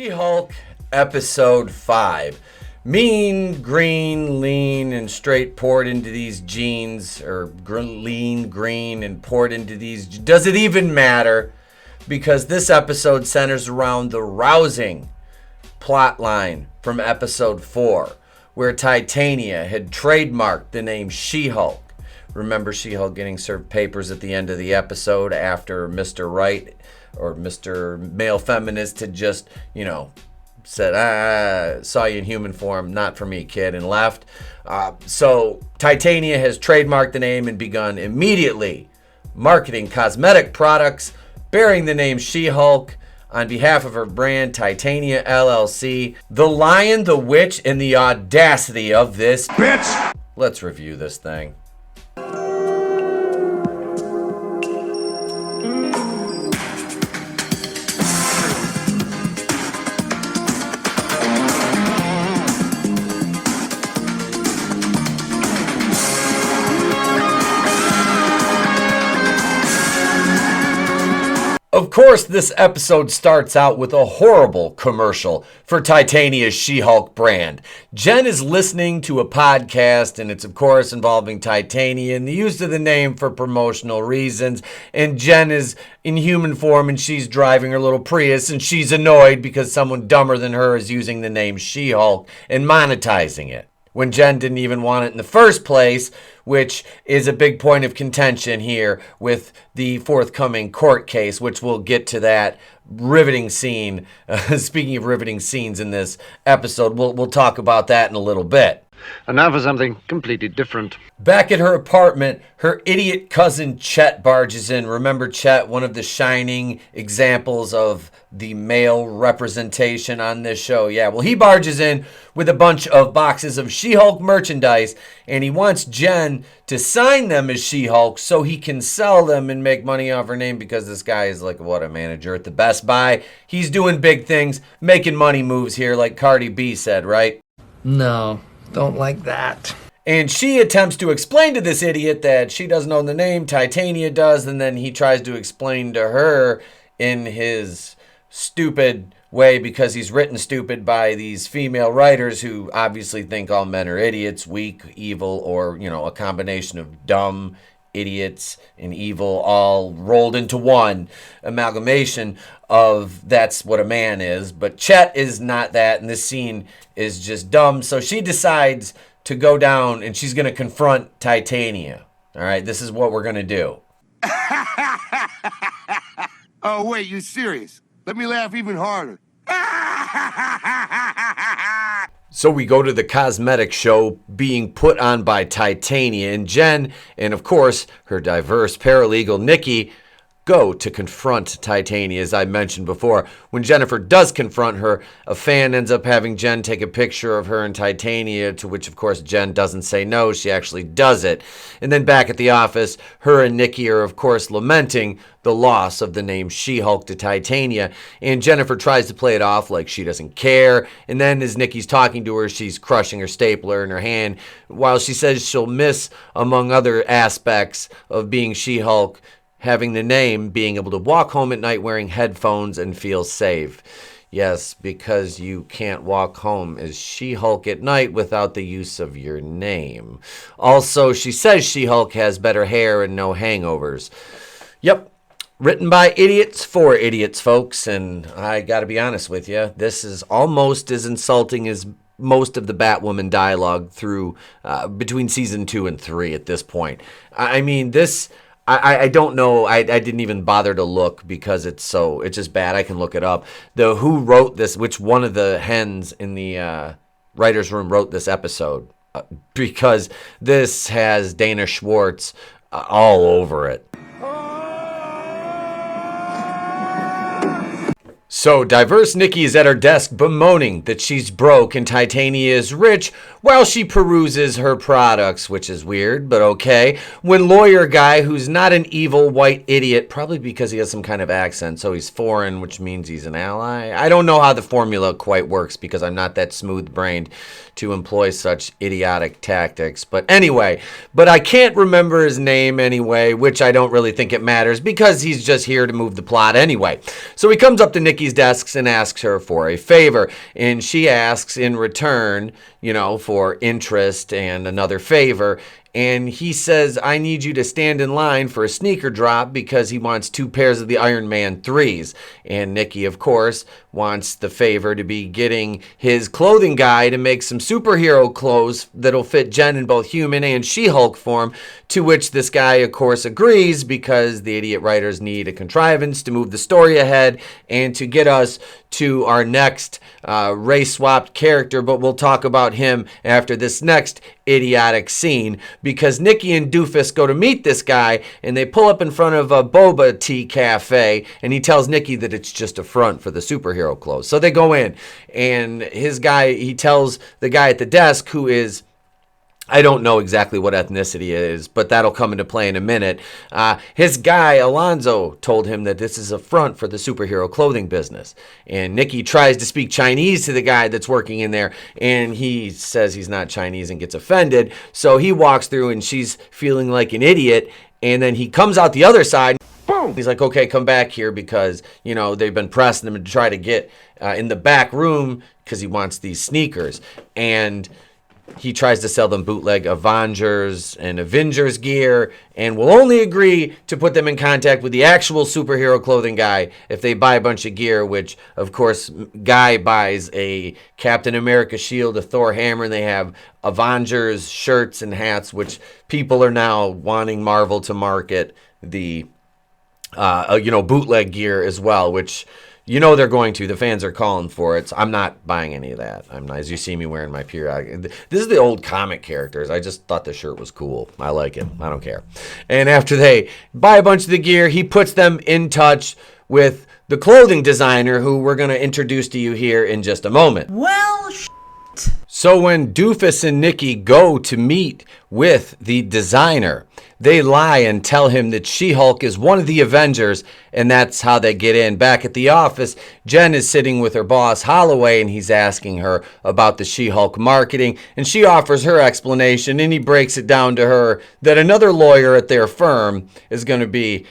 She-Hulk Episode 5. Mean, green, lean, and straight poured into these jeans, or lean, green, and poured into these. Does it even matter? Because this episode centers around the rousing plot line from Episode 4, where Titania had trademarked the name She-Hulk. Remember She-Hulk getting served papers at the end of the episode after Mr. Right, or Mr. Male Feminist, had just, said, saw you in human form, not for me, kid, and left. So Titania has trademarked the name and begun immediately marketing cosmetic products bearing the name She-Hulk on behalf of her brand, Titania LLC. The lion, the witch, and the audacity of this bitch. Let's review this thing. Of course, this episode starts out with a horrible commercial for Titania's She-Hulk brand. Jen is listening to a podcast, and it's of course involving Titania and the use of the name for promotional reasons. And Jen is in human form, and she's driving her little Prius, and she's annoyed because someone dumber than her is using the name She-Hulk and monetizing it, when Jen didn't even want it in the first place, which is a big point of contention here with the forthcoming court case, which we'll get to that riveting scene. Speaking of riveting scenes in this episode, we'll talk about that in a little bit. And now for something completely different. Back at her apartment, her idiot cousin Chet barges in. Remember Chet, one of the shining examples of the male representation on this show. Yeah, well, he barges in with a bunch of boxes of She-Hulk merchandise, and he wants Jen to sign them as She-Hulk so he can sell them and make money off her name, because this guy is like, a manager at the Best Buy. He's doing big things, making money moves here, like Cardi B said, right? No. Don't like that. And she attempts to explain to this idiot that she doesn't know the name, Titania does, and then he tries to explain to her in his stupid way, because he's written stupid by these female writers who obviously think all men are idiots, weak, evil, or, a combination of dumb, idiots, and evil all rolled into one amalgamation of that's what a man is. But Chet is not that, and this scene is just dumb. So she decides to go down and she's going to confront Titania. All right, this is what we're going to do. Oh, wait, you serious? Let me laugh even harder. So we go to the cosmetic show being put on by Titania, and Jen and, of course, her diverse paralegal Nikki go to confront Titania, as I mentioned before. When Jennifer does confront her, a fan ends up having Jen take a picture of her and Titania, to which, of course, Jen doesn't say no. She actually does it. And then back at the office, her and Nikki are, of course, lamenting the loss of the name She-Hulk to Titania. And Jennifer tries to play it off like she doesn't care. And then as Nikki's talking to her, she's crushing her stapler in her hand, while she says she'll miss, among other aspects of being She-Hulk, having the name, being able to walk home at night wearing headphones and feel safe. Yes, because you can't walk home as She-Hulk at night without the use of your name. Also, she says She-Hulk has better hair and no hangovers. Yep, written by idiots for idiots, folks, and I gotta be honest with you, this is almost as insulting as most of the Batwoman dialogue through between season 2 and 3 at this point. I mean, this... I don't know. I didn't even bother to look because it's just bad. I can look it up. Who wrote this, which one of the hens in the writer's room wrote this episode, because this has Dana Schwartz all over it. So, diverse Nikki is at her desk bemoaning that she's broke and Titania is rich while she peruses her products, which is weird, but okay. When lawyer guy, who's not an evil white idiot, probably because he has some kind of accent, so he's foreign, which means he's an ally. I don't know how the formula quite works because I'm not that smooth-brained to employ such idiotic tactics. But anyway, I can't remember his name anyway, which I don't really think it matters because he's just here to move the plot anyway. So he comes up to Nikki's desks and asks her for a favor. And she asks in return, for interest and another favor. And he says, I need you to stand in line for a sneaker drop because he wants 2 pairs of the Iron Man 3s. And Nikki, of course, wants the favor to be getting his clothing guy to make some superhero clothes that'll fit Jen in both human and She-Hulk form, to which this guy, of course, agrees because the idiot writers need a contrivance to move the story ahead and to get us to our next race-swapped character, but we'll talk about him after this next idiotic scene, because Nikki and Doofus go to meet this guy, and they pull up in front of a boba tea cafe, and he tells Nikki that it's just a front for the superhero clothes. So they go in, and he tells the guy at the desk, who is, I don't know exactly what ethnicity it is, but that'll come into play in a minute. His guy, Alonzo, told him that this is a front for the superhero clothing business. And Nikki tries to speak Chinese to the guy that's working in there, and he says he's not Chinese and gets offended. So he walks through, and she's feeling like an idiot. And then he comes out the other side. Boom! He's like, okay, come back here, because, they've been pressing him to try to get in the back room because he wants these sneakers. And he tries to sell them bootleg Avengers and Avengers gear, and will only agree to put them in contact with the actual superhero clothing guy if they buy a bunch of gear, which, of course, Guy buys a Captain America shield, a Thor hammer, and they have Avengers shirts and hats, which people are now wanting Marvel to market the, bootleg gear as well, which... they're going to. The fans are calling for it. So I'm not buying any of that. I'm not, as you see me wearing my periodic. This is the old comic characters. I just thought the shirt was cool. I like it. I don't care. And after they buy a bunch of the gear, he puts them in touch with the clothing designer, who we're going to introduce to you here in just a moment. Well, So when Doofus and Nikki go to meet with the designer, they lie and tell him that She-Hulk is one of the Avengers, and that's how they get in. Back at the office, Jen is sitting with her boss, Holloway, and he's asking her about the She-Hulk marketing, and she offers her explanation, and he breaks it down to her that another lawyer at their firm is going to be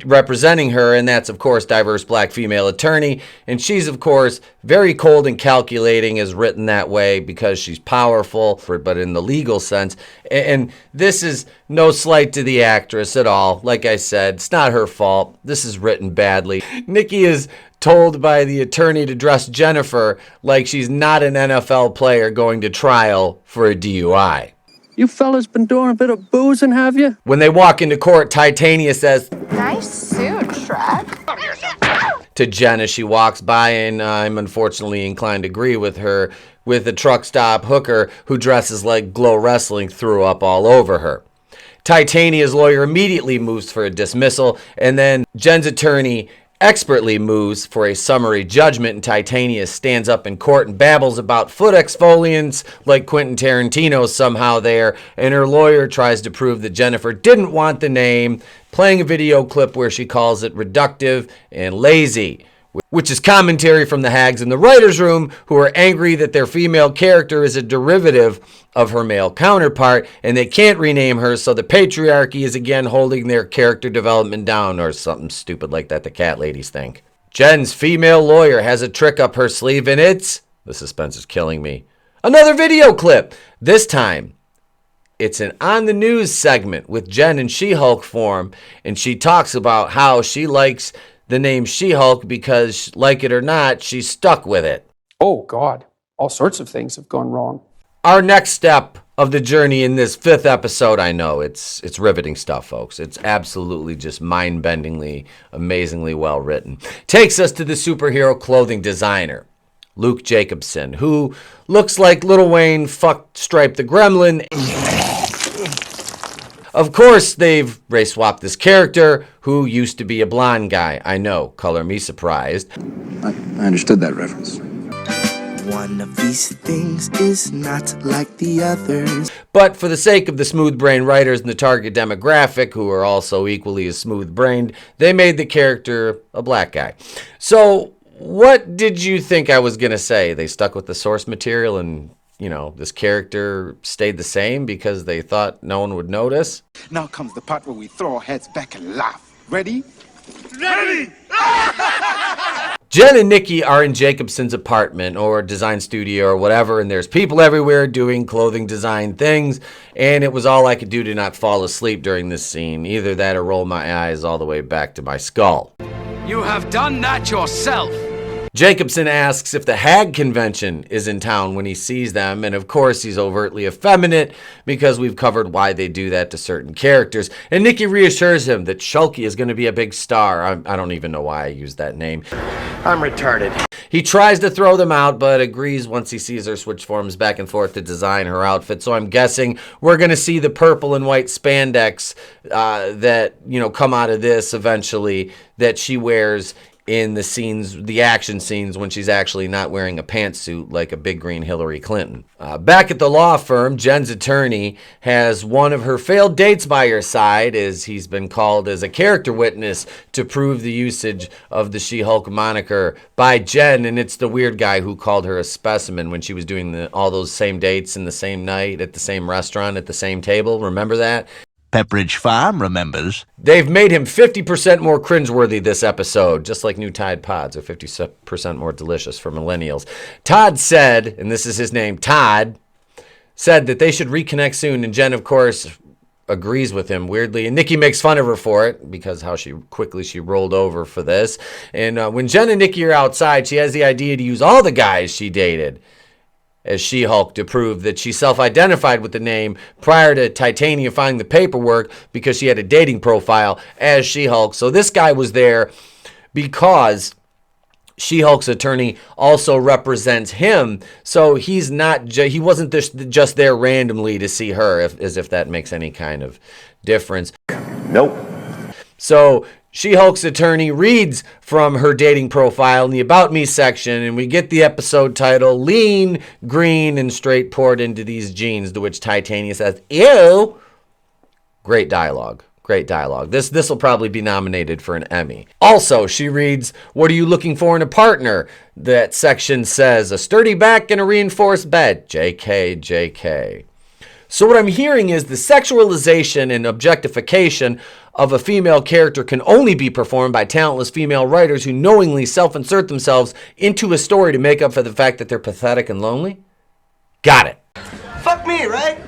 representing her, and that's, of course, diverse black female attorney. And she's, of course, very cold and calculating, is written that way because she's powerful, but in the legal sense. And this is no slight to the actress at all. Like I said, it's not her fault. This is written badly. Nikki is told by the attorney to dress Jennifer like she's not an NFL player going to trial for a DUI. You fellas been doing a bit of boozing, have you? When they walk into court, Titania says, "Nice suit, Shrek." To Jen as she walks by, and I'm unfortunately inclined to agree with her, with the truck stop hooker who dresses like Glow Wrestling threw up all over her. Titania's lawyer immediately moves for a dismissal, and then Jen's attorney expertly moves for a summary judgment, and Titania stands up in court and babbles about foot exfoliants like Quentin Tarantino somehow there, and her lawyer tries to prove that Jennifer didn't want the name, playing a video clip where she calls it reductive and lazy, which is commentary from the hags in the writer's room, who are angry that their female character is a derivative of her male counterpart, and they can't rename her, so the patriarchy is again holding their character development down, or something stupid like that the cat ladies think. Jen's female lawyer has a trick up her sleeve, and it's, the suspense is killing me, another video clip. This time, it's an on the news segment with Jen in She-Hulk form, and she talks about how she likes the name She-Hulk because, like it or not, she's stuck with it. Oh, God. All sorts of things have gone wrong. Our next step of the journey in this 5th episode, I know, it's riveting stuff, folks. It's absolutely just mind-bendingly, amazingly well written. Takes us to the superhero clothing designer, Luke Jacobson, who looks like Lil Wayne fucked Stripe the Gremlin. Of course, they've race-swapped this character, who used to be a blonde guy. I know, color me surprised. I understood that reference. One of these things is not like the others. But for the sake of the smooth-brained writers and the target demographic, who are also equally as smooth-brained, they made the character a black guy. So, what did you think I was going to say? They stuck with the source material and, this character stayed the same because they thought no one would notice? Now comes the part where we throw our heads back and laugh. Ready? Ready! Jen and Nikki are in Jacobson's apartment or design studio or whatever, and there's people everywhere doing clothing design things, and it was all I could do to not fall asleep during this scene. Either that or roll my eyes all the way back to my skull. You have done that yourself. Jacobson asks if the Hag convention is in town when he sees them, and of course he's overtly effeminate because we've covered why they do that to certain characters. And Nikki reassures him that Shulky is going to be a big star. I don't even know why I used that name. I'm retarded. He tries to throw them out, but agrees once he sees her switch forms back and forth to design her outfit. So I'm guessing we're going to see the purple and white spandex that, come out of this eventually that she wears in the scenes, the action scenes, when she's actually not wearing a pantsuit like a big green Hillary Clinton. Back at the law firm, Jen's attorney has one of her failed dates by her side as he's been called as a character witness to prove the usage of the She-Hulk moniker by Jen, and it's the weird guy who called her a specimen when she was doing all those same dates in the same night at the same restaurant at the same table. Remember that? Pepperidge Farm remembers. They've made him 50% more cringeworthy this episode, just like new Tide Pods are 50% more delicious for millennials. Todd said, and this is his name, Todd, said that they should reconnect soon, and Jen, of course, agrees with him weirdly, and Nikki makes fun of her for it because how quickly she rolled over for this. And when Jen and Nikki are outside, she has the idea to use all the guys she dated as She-Hulk to prove that she self-identified with the name prior to Titania finding the paperwork because she had a dating profile as She-Hulk. So this guy was there because She-Hulk's attorney also represents him. So he's not he wasn't just there randomly to see her, as if that makes any kind of difference. Nope. So She-Hulk's attorney reads from her dating profile in the About Me section, and we get the episode title, Lean, Green, and Straight Poured Into These Jeans, to which Titania says, ew. Great dialogue. Great dialogue. This will probably be nominated for an Emmy. Also, she reads, what are you looking for in a partner? That section says, a sturdy back and a reinforced bed. JK, JK. So what I'm hearing is the sexualization and objectification of a female character can only be performed by talentless female writers who knowingly self-insert themselves into a story to make up for the fact that they're pathetic and lonely? Got it. Fuck me, right?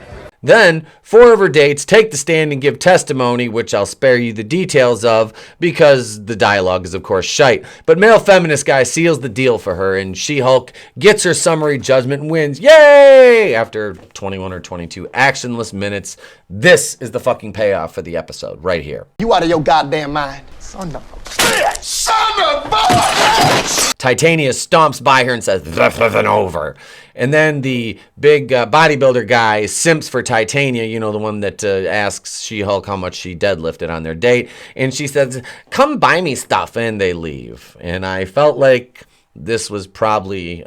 Then, 4 of her dates take the stand and give testimony, which I'll spare you the details of because the dialogue is, of course, shite. But male feminist guy seals the deal for her, and She-Hulk gets her summary judgment and wins. Yay! After 21 or 22 actionless minutes, this is the fucking payoff for the episode, right here. You out of your goddamn mind. Son of a bitch! Son of a bitch! Titania stomps by her and says, "This isn't over." And then the big bodybuilder guy simps for Titania, the one that asks She-Hulk how much she deadlifted on their date. And she says, come buy me stuff. And they leave. And I felt like this was probably,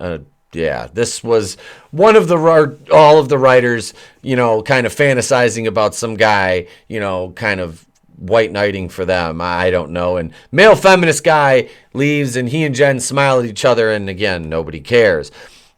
this was one of all of the writers, kind of fantasizing about some guy, kind of white knighting for them. I don't know. And male feminist guy leaves and he and Jen smile at each other. And again, nobody cares.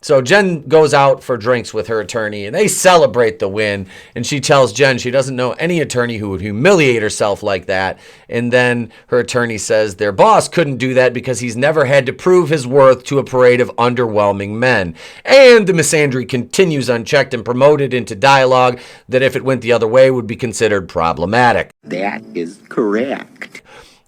So Jen goes out for drinks with her attorney and they celebrate the win. And she tells Jen she doesn't know any attorney who would humiliate herself like that. And then her attorney says their boss couldn't do that because he's never had to prove his worth to a parade of underwhelming men. And the misandry continues unchecked and promoted into dialogue that if it went the other way would be considered problematic. That is correct.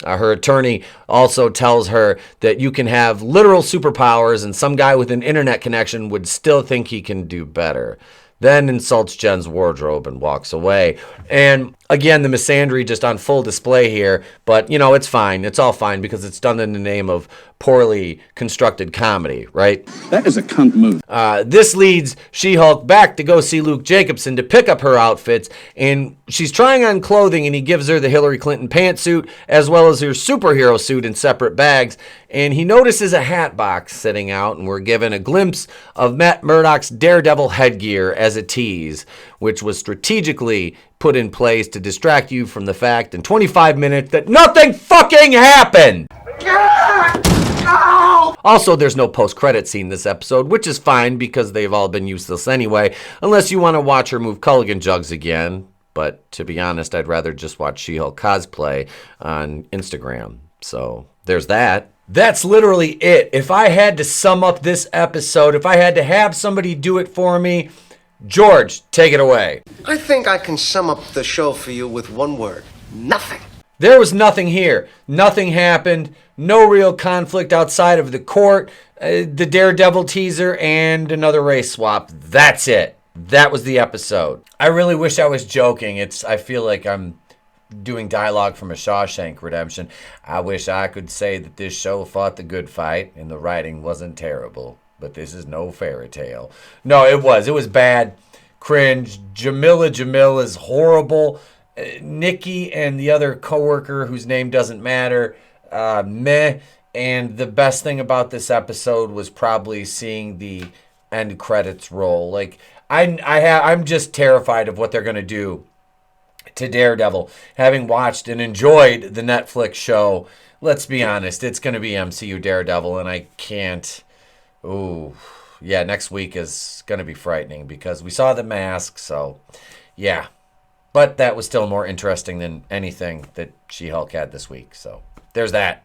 Her attorney also tells her that you can have literal superpowers and some guy with an internet connection would still think he can do better. Then insults Jen's wardrobe and walks away. And again, the misandry just on full display here. But, it's fine. It's all fine because it's done in the name of poorly constructed comedy, right? That is a cunt move. This leads She-Hulk back to go see Luke Jacobson to pick up her outfits. And she's trying on clothing and he gives her the Hillary Clinton pantsuit as well as her superhero suit in separate bags. And he notices a hat box sitting out and we're given a glimpse of Matt Murdock's Daredevil headgear as a tease, which was strategically put in place to distract you from the fact in 25 minutes that nothing fucking happened. Also, there's no post-credit scene this episode, which is fine because they've all been useless anyway, unless you want to watch her move Culligan jugs again. But to be honest, I'd rather just watch She-Hulk cosplay on Instagram. So there's that. That's literally it. If I had to sum up this episode, if I had to have somebody do it for me, George, take it away. I think I can sum up the show for you with one word. Nothing. There was nothing here. Nothing happened. No real conflict outside of the court, the Daredevil teaser, and another race swap. That's it. That was the episode. I really wish I was joking. I feel like I'm doing dialogue from a Shawshank Redemption. I wish I could say that this show fought the good fight and the writing wasn't terrible, but this is no fairy tale. No, it was bad. Cringe. Jamil is horrible. Nikki and the other coworker whose name doesn't matter, meh. And the best thing about this episode was probably seeing the end credits roll. Like I'm just terrified of what they're gonna do to Daredevil. Having watched and enjoyed the Netflix show, let's be honest, it's going to be MCU Daredevil, and I can't. Ooh, yeah, next week is going to be frightening because we saw the mask, so yeah. But that was still more interesting than anything that She-Hulk had this week, so there's that.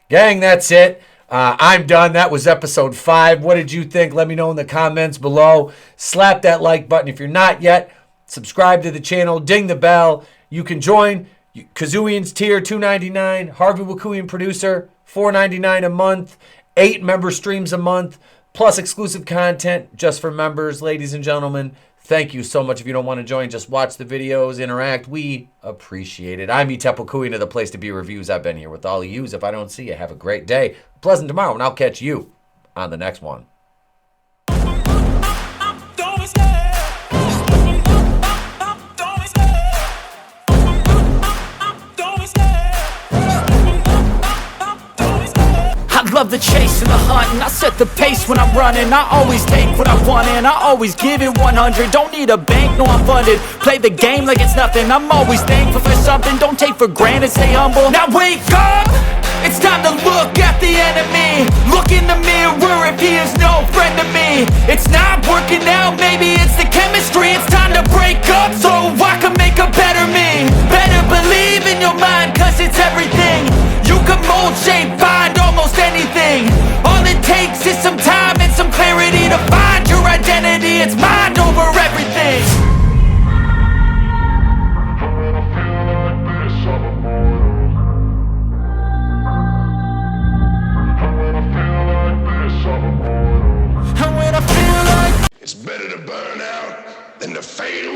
Gang, that's it. I'm done. That was episode 5. What did you think? Let me know in the comments below. Slap that like button if you're not yet. Subscribe to the channel, ding the bell. You can join Kazooian's tier, $2.99. Harvey Wakuian producer, $4.99 a month. 8 member streams a month, plus exclusive content just for members. Ladies and gentlemen, thank you so much. If you don't want to join, just watch the videos, interact. We appreciate it. I'm Etep Wakuian of the Place to Be Reviews. I've been here with all of yous. If I don't see you, have a great day. Pleasant tomorrow, and I'll catch you on the next one. Love the chase and the hunt, and I set the pace when I'm running. I always take what I want and I always give it 100. Don't need a bank, no I'm funded. Play the game like it's nothing. I'm always thankful for something. Don't take for granted, stay humble. Now wake up! It's time to look at the enemy. Look in the mirror if he is no friend to me. It's not working out, maybe it's the chemistry. It's time to break up so I can make a better me. Better believe in your mind, cause it's everything. You can mold, shape, find almost anything. All it takes is some time and some clarity to find your identity. It's mind over everything. It's better to burn out than to fade away.